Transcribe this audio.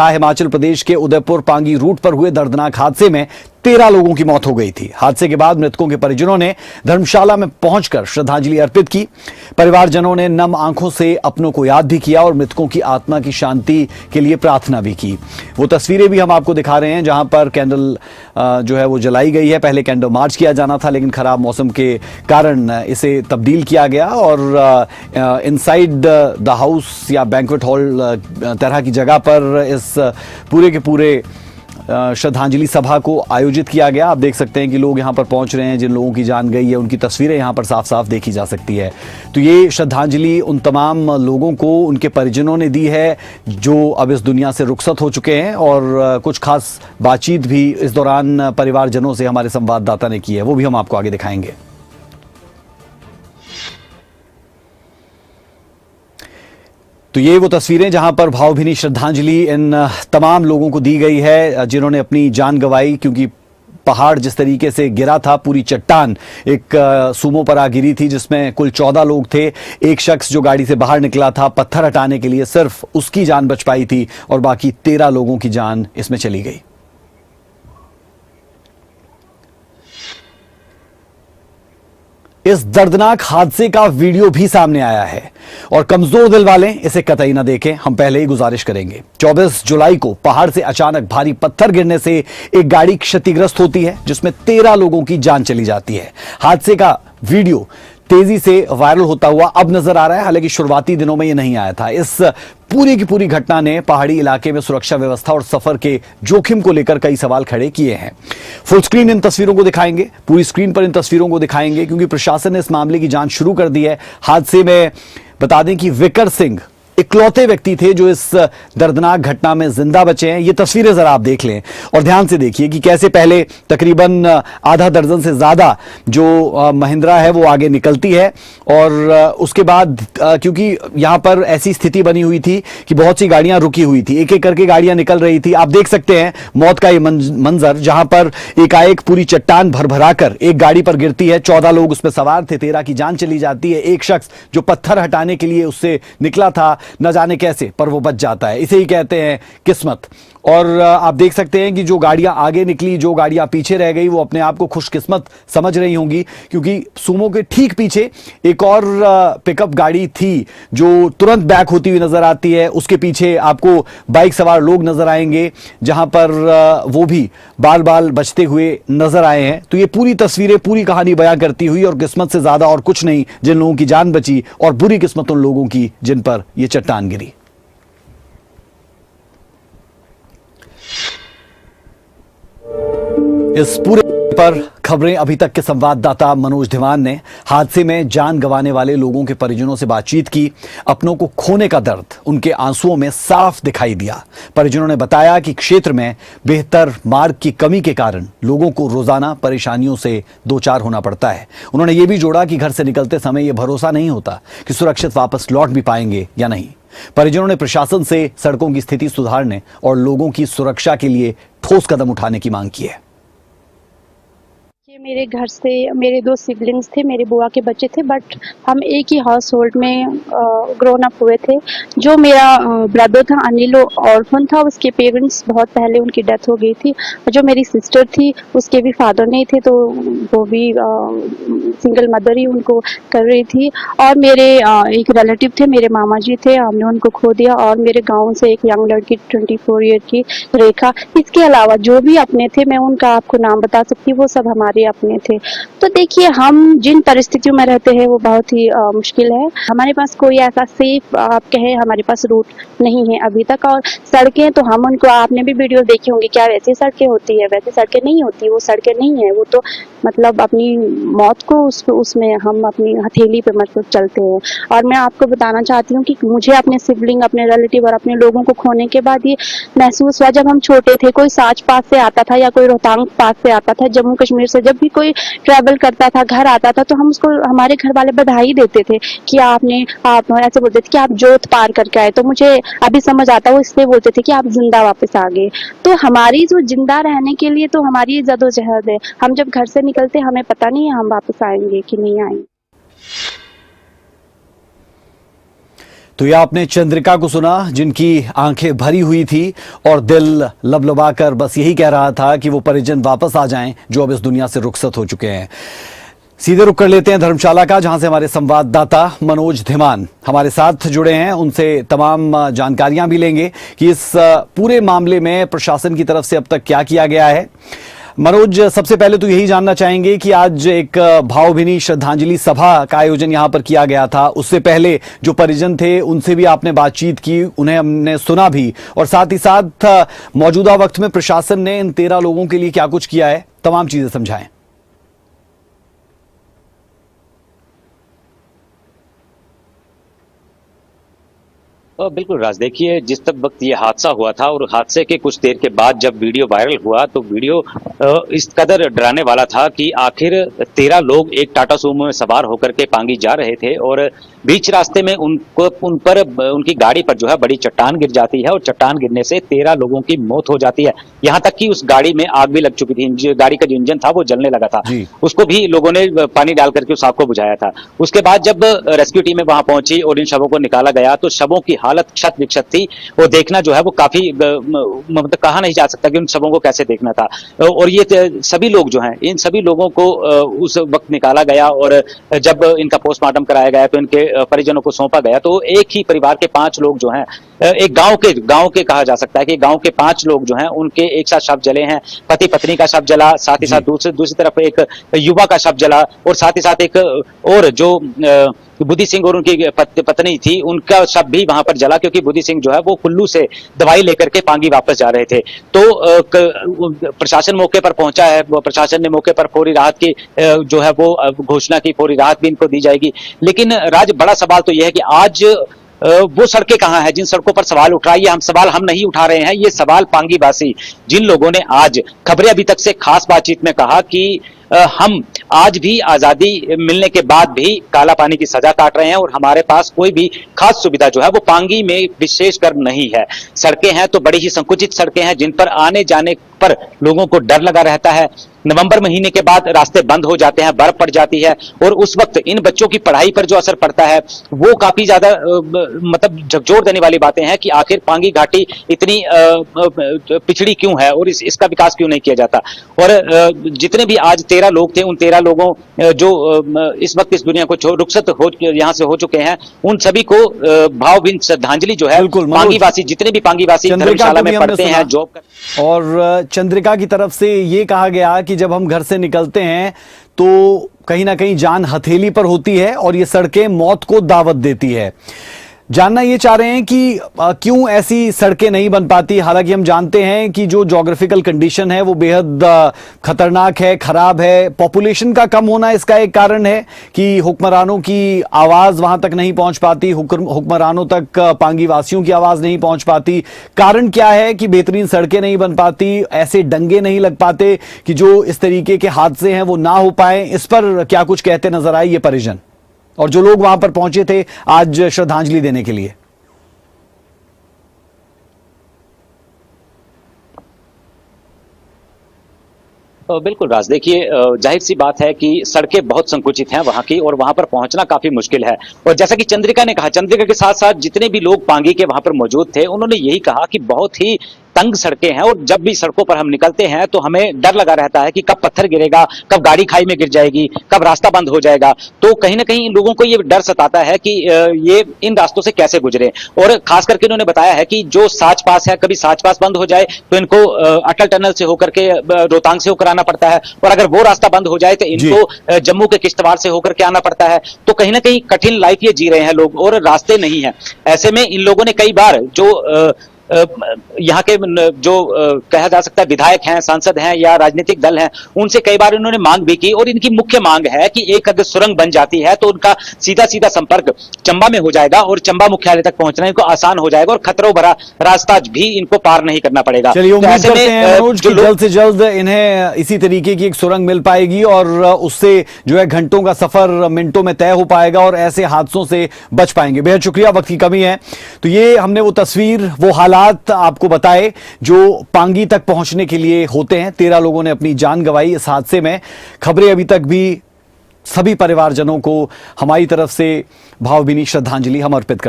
हिमाचल प्रदेश के उदयपुर पांगी रूट पर हुए दर्दनाक हादसे में 13 लोगों की मौत हो गई थी। हादसे के बाद मृतकों के परिजनों ने धर्मशाला में पहुंचकर श्रद्धांजलि अर्पित की। परिवारजनों ने नम आंखों से अपनों को याद भी किया और मृतकों की आत्मा की शांति के लिए प्रार्थना भी की। वो तस्वीरें भी हम आपको दिखा रहे हैं जहां पर कैंडल जो है वो जलाई गई है। पहले कैंडल मार्च किया जाना था, लेकिन खराब मौसम के कारण इसे तब्दील किया गया और इनसाइड द हाउस या बैंक्वेट हॉल तरह की जगह पर इस पूरे के पूरे श्रद्धांजलि सभा को आयोजित किया गया। आप देख सकते हैं कि लोग यहां पर पहुंच रहे हैं। जिन लोगों की जान गई है उनकी तस्वीरें यहां पर साफ साफ देखी जा सकती है। तो ये श्रद्धांजलि उन तमाम लोगों को उनके परिजनों ने दी है जो अब इस दुनिया से रुखसत हो चुके हैं, और कुछ खास बातचीत भी इस दौरान परिवारजनों से हमारे संवाददाता ने की है, वो भी हम आपको आगे दिखाएंगे। तो ये वो तस्वीरें जहां पर भावभीनी श्रद्धांजलि इन तमाम लोगों को दी गई है जिन्होंने अपनी जान गंवाई, क्योंकि पहाड़ जिस तरीके से गिरा था, पूरी चट्टान एक सूमो पर आ गिरी थी जिसमें कुल 14 लोग थे। एक शख्स जो गाड़ी से बाहर निकला था पत्थर हटाने के लिए, सिर्फ उसकी जान बच पाई थी और बाकी 13 लोगों की जान इसमें चली गई। इस दर्दनाक हादसे का वीडियो भी सामने आया है और कमजोर दिल वाले इसे कतई ना देखें, हम पहले ही गुजारिश करेंगे। 24 जुलाई को पहाड़ से अचानक भारी पत्थर गिरने से एक गाड़ी क्षतिग्रस्त होती है जिसमें 13 लोगों की जान चली जाती है। हादसे का वीडियो तेजी से वायरल होता हुआ अब नजर आ रहा है, हालांकि शुरुआती दिनों में यह नहीं आया था। इस पूरी की पूरी घटना ने पहाड़ी इलाके में सुरक्षा व्यवस्था और सफर के जोखिम को लेकर कई सवाल खड़े किए हैं। फुल स्क्रीन इन तस्वीरों को दिखाएंगे, पूरी स्क्रीन पर इन तस्वीरों को दिखाएंगे, क्योंकि प्रशासन ने इस मामले की जांच शुरू कर दी है। हादसे में बता दें कि विकर सिंह इकलौते व्यक्ति थे जो इस दर्दनाक घटना में जिंदा बचे हैं। ये तस्वीरें जरा आप देख लें और ध्यान से देखिए कि कैसे पहले तकरीबन आधा दर्जन से ज्यादा जो महिंद्रा है वो आगे निकलती है, और उसके बाद क्योंकि यहां पर ऐसी स्थिति बनी हुई थी कि बहुत सी गाड़ियां रुकी हुई थी, एक एक करके गाड़ियां निकल रही थी। आप देख सकते हैं मौत का ये मंजर जहां पर एकाएक पूरी चट्टान भरभराकर एक गाड़ी पर गिरती है। 14 लोग उसमें सवार थे, 13 की जान चली जाती है। एक शख्स जो पत्थर हटाने के लिए उससे निकला था, न जाने कैसे पर वो बच जाता है। इसे ही कहते हैं किस्मत। और आप देख सकते हैं कि जो गाड़ियां आगे निकली, जो गाड़ियां पीछे रह गई, वो अपने आप को खुशकिस्मत समझ रही होंगी, क्योंकि सूमो के ठीक पीछे एक और पिकअप गाड़ी थी जो तुरंत बैक होती हुई नजर आती है। उसके पीछे आपको बाइक सवार लोग नजर आएंगे जहां पर वो भी बाल बाल बचते हुए नजर आए हैं। तो ये पूरी तस्वीरें पूरी कहानी बयां करती हुई, और किस्मत से ज्यादा और कुछ नहीं जिन लोगों की जान बची, और बुरी किस्मत उन लोगों की जिन पर यह चट्टान गिरी। इस पूरे पर खबरें अभी तक के संवाददाता मनोज दीवान ने हादसे में जान गंवाने वाले लोगों के परिजनों से बातचीत की। अपनों को खोने का दर्द उनके आंसुओं में साफ दिखाई दिया। परिजनों ने बताया कि क्षेत्र में बेहतर मार्ग की कमी के कारण लोगों को रोजाना परेशानियों से दो चार होना पड़ता है। उन्होंने ये भी जोड़ा कि घर से निकलते समय यह भरोसा नहीं होता कि सुरक्षित वापस लौट भी पाएंगे या नहीं। परिजनों ने प्रशासन से सड़कों की स्थिति सुधारने और लोगों की सुरक्षा के लिए ठोस कदम उठाने की मांग की है। मेरे घर से मेरे 2 सिबलिंग्स थे, मेरे बुआ के बच्चे थे, बट हम एक ही हाउस होल्ड में ग्रोन अप हुए थे। जो मेरा ब्रदर था अनिल, ऑर्फन था, उसके पेरेंट्स बहुत पहले उनकी डेथ हो गई थी। जो मेरी सिस्टर थी उसके भी फादर नहीं थे, तो वो भी सिंगल मदर ही उनको कर रही थी। और मेरे एक रिलेटिव थे, मेरे मामा जी थे, हमने उनको खो दिया। और मेरे गाँव से एक यंग लड़की 24 ईयर की रेखा। इसके अलावा जो भी अपने थे, मैं उनका आपको नाम बता सकती हूँ, वो सब हमारे अपने थे। तो देखिए, हम जिन परिस्थितियों में रहते हैं वो बहुत ही मुश्किल है। हमारे पास कोई ऐसा सेफ आप कहें हमारे पास रूट नहीं है अभी तक। और सड़कें तो हम उनको, आपने भी वीडियो देखी होंगी, क्या वैसी सड़कें होती है? वैसे सड़कें नहीं होती, वो सड़कें नहीं है, वो तो मतलब अपनी मौत को उसमें हम अपनी हथेली पे मतलब चलते हैं। और मैं आपको बताना चाहती हूँ कि मुझे अपने सिबलिंग, अपने रिलेटिव और अपने लोगों को खोने के बाद ये महसूस हुआ। जब हम छोटे थे, कोई साच पास से आता था या कोई रोहतांग पास से आता था, जम्मू कश्मीर से जब भी कोई ट्रैवल करता था, घर आता था, तो हम उसको, हमारे घर वाले बधाई देते थे कि आप ऐसे बोलते थे कि आप जोत पार करके आए। तो मुझे अभी समझ आता, वो इसलिए बोलते थे कि आप जिंदा वापस आ गए। तो हमारी जो जिंदा रहने के लिए तो हमारी जद्दोजहद है। हम जब घर से निकलते, हमें पता नहीं है हम वापस आएंगे कि नहीं आएंगे। तो ये आपने चंद्रिका को सुना, जिनकी आंखें भरी हुई थी और दिल लबलबाकर बस यही कह रहा था कि वो परिजन वापस आ जाएं जो अब इस दुनिया से रुखसत हो चुके हैं। सीधे रुख कर लेते हैं धर्मशाला का, जहां से हमारे संवाददाता मनोज धीमान हमारे साथ जुड़े हैं। उनसे तमाम जानकारियां भी लेंगे कि इस पूरे मामले में प्रशासन की तरफ से अब तक क्या किया गया है। मनोज, सबसे पहले तो यही जानना चाहेंगे कि आज एक भावभीनी श्रद्धांजलि सभा का आयोजन यहां पर किया गया था, उससे पहले जो परिजन थे उनसे भी आपने बातचीत की, उन्हें हमने सुना भी, और साथ ही साथ मौजूदा वक्त में प्रशासन ने इन 13 लोगों के लिए क्या कुछ किया है, तमाम चीजें समझाएं। बिल्कुल राज, देखिए जिस तक वक्त ये हादसा हुआ था और हादसे के कुछ देर के बाद जब वीडियो वायरल हुआ तो वीडियो इस कदर डराने वाला था कि आखिर 13 लोग एक टाटा सूमो में सवार होकर के पांगी जा रहे थे और बीच रास्ते में उन पर उनकी गाड़ी पर जो है बड़ी चट्टान गिर जाती है और चट्टान गिरने से 13 लोगों की मौत हो जाती है। यहाँ तक कि उस गाड़ी में आग भी लग चुकी थी, गाड़ी का जो इंजन था वो जलने लगा था, उसको भी लोगों ने पानी डाल करके उस आग को बुझाया था। उसके बाद जब रेस्क्यू टीमें वहां पहुंची और इन शवों को निकाला गया तो शवों की हालत क्षत विक्षत थी। वो देखना जो है वो काफी मतलब कहा नहीं जा सकता कि उन शवों को कैसे देखना था। और ये सभी लोग जो हैं, इन सभी लोगों को उस वक्त निकाला गया और जब इनका पोस्टमार्टम कराया गया तो इनके परिजनों को सौंपा गया। तो एक ही परिवार के 5 लोग जो हैं, एक गांव के कहा जा सकता है कि गांव के 5 लोग जो हैं उनके एक साथ शव जले हैं। पति पत्नी का शव जला, साथ ही साथ दूसरी तरफ एक युवा का शव जला और साथ ही साथ एक और जो बुद्धि सिंह और उनकी पत्नी थी उनका शव भी वहां पर जला, क्योंकि बुद्धि सिंह जो है वो कुल्लू से दवाई लेकर के पांगी वापस जा रहे थे। तो प्रशासन मौके पर पहुंचा है, प्रशासन ने मौके पर फौरी राहत की जो है वो घोषणा की, फौरी राहत भी इनको दी जाएगी। लेकिन राज, बड़ा सवाल तो यह है कि आज वो सड़कें कहां हैं जिन सड़कों पर सवाल उठ रहा है। ये सवाल हम नहीं उठा रहे हैं, ये सवाल पांगी वासी, जिन लोगों ने आज खबरें अभी तक से खास बातचीत में कहा कि हम आज भी आजादी मिलने के बाद भी काला पानी की सजा काट रहे हैं और हमारे पास कोई भी खास सुविधा जो है वो पांगी में विशेषकर नहीं है। सड़कें हैं तो बड़ी ही संकुचित सड़कें हैं जिन पर आने जाने पर लोगों को डर लगा रहता है। नवंबर महीने के बाद रास्ते बंद हो जाते हैं, बर्फ पड़ जाती है और उस वक्त इन बच्चों की पढ़ाई पर जो असर पड़ता है वो काफी ज्यादा मतलब झकझोर देने वाली बातें हैं कि आखिर पांगी घाटी इतनी पिछड़ी क्यों है और इसका विकास क्यों नहीं किया जाता। और जितने भी आज 13 लोग थे, उन 13 लोगों जो इस वक्त इस दुनिया को रुखसत हो यहाँ से हो चुके हैं, उन सभी को भावभीनी श्रद्धांजलि जो है पांगीवासी, जितने भी पांगीवासी धर्मशाला में पढ़ते हैं, जॉब करते हैं। और चंद्रिका की तरफ से ये कहा गया कि जब हम घर से निकलते हैं तो कहीं ना कहीं जान हथेली पर होती है और ये सड़कें मौत को दावत देती है। जानना ये चाह रहे हैं कि क्यों ऐसी सड़कें नहीं बन पाती, हालांकि हम जानते हैं कि जो ज्योग्राफिकल कंडीशन है वो बेहद खतरनाक है, खराब है। पॉपुलेशन का कम होना इसका एक कारण है कि हुक्मरानों की आवाज वहां तक नहीं पहुंच पाती, हुक्मरानों तक पांगी वासियों की आवाज नहीं पहुंच पाती। कारण क्या है कि बेहतरीन सड़कें नहीं बन पाती, ऐसे डंगे नहीं लग पाते कि जो इस तरीके के हादसे हैं वो ना हो पाए। इस पर क्या कुछ कहते नजर आए ये परिजन और जो लोग वहां पर पहुंचे थे आज श्रद्धांजलि देने के लिए? बिल्कुल राज, देखिए जाहिर सी बात है कि सड़कें बहुत संकुचित हैं वहां की और वहां पर पहुंचना काफी मुश्किल है। और जैसा कि चंद्रिका ने कहा, चंद्रिका के साथ साथ जितने भी लोग पांगी के वहां पर मौजूद थे उन्होंने यही कहा कि बहुत ही तंग सड़कें हैं और जब भी सड़कों पर हम निकलते हैं तो हमें डर लगा रहता है कि कब पत्थर गिरेगा, कब गाड़ी खाई में गिर जाएगी, कब रास्ता बंद हो जाएगा। तो कहीं ना कहीं इन लोगों को ये डर सताता है कि ये इन रास्तों से कैसे गुजरे। और खास करके इन्होंने बताया है कि जो साच पास है, कभी साच पास बंद हो जाए तो इनको अटल टनल से होकर के रोहतांग से होकर आना पड़ता है और अगर वो रास्ता बंद हो जाए तो इनको जम्मू के किश्तवाड़ से होकर के आना पड़ता है। तो कहीं ना कहीं कठिन लाइफ ये जी रहे हैं लोग और रास्ते नहीं है। ऐसे में इन लोगों ने कई बार जो यहाँ के जो कहा जा सकता है विधायक हैं, सांसद हैं या राजनीतिक दल हैं, उनसे कई बार इन्होंने मांग भी की और इनकी मुख्य मांग है कि एक अगर सुरंग बन जाती है तो उनका सीधा सीधा संपर्क चंबा में हो जाएगा और चंबा मुख्यालय तक पहुंचना इनको आसान हो जाएगा और खतरों भरा रास्ता भी इनको पार नहीं करना पड़ेगा। चलिए उम्मीद करते हैं मनोज कि जल्द से जल्द इन्हें इसी तरीके की एक सुरंग मिल पाएगी और उससे जो है घंटों का सफर मिनटों में तय हो पाएगा और ऐसे हादसों से बच पाएंगे। बेहद शुक्रिया, वक्त की कमी है तो ये हमने वो तस्वीर, वो हालात आपको बताए जो पांगी तक पहुंचने के लिए होते हैं। 13 लोगों ने अपनी जान गंवाई इस हादसे में। खबरें अभी तक भी सभी परिवारजनों को हमारी तरफ से भावभीनी श्रद्धांजलि हम अर्पित करते हैं।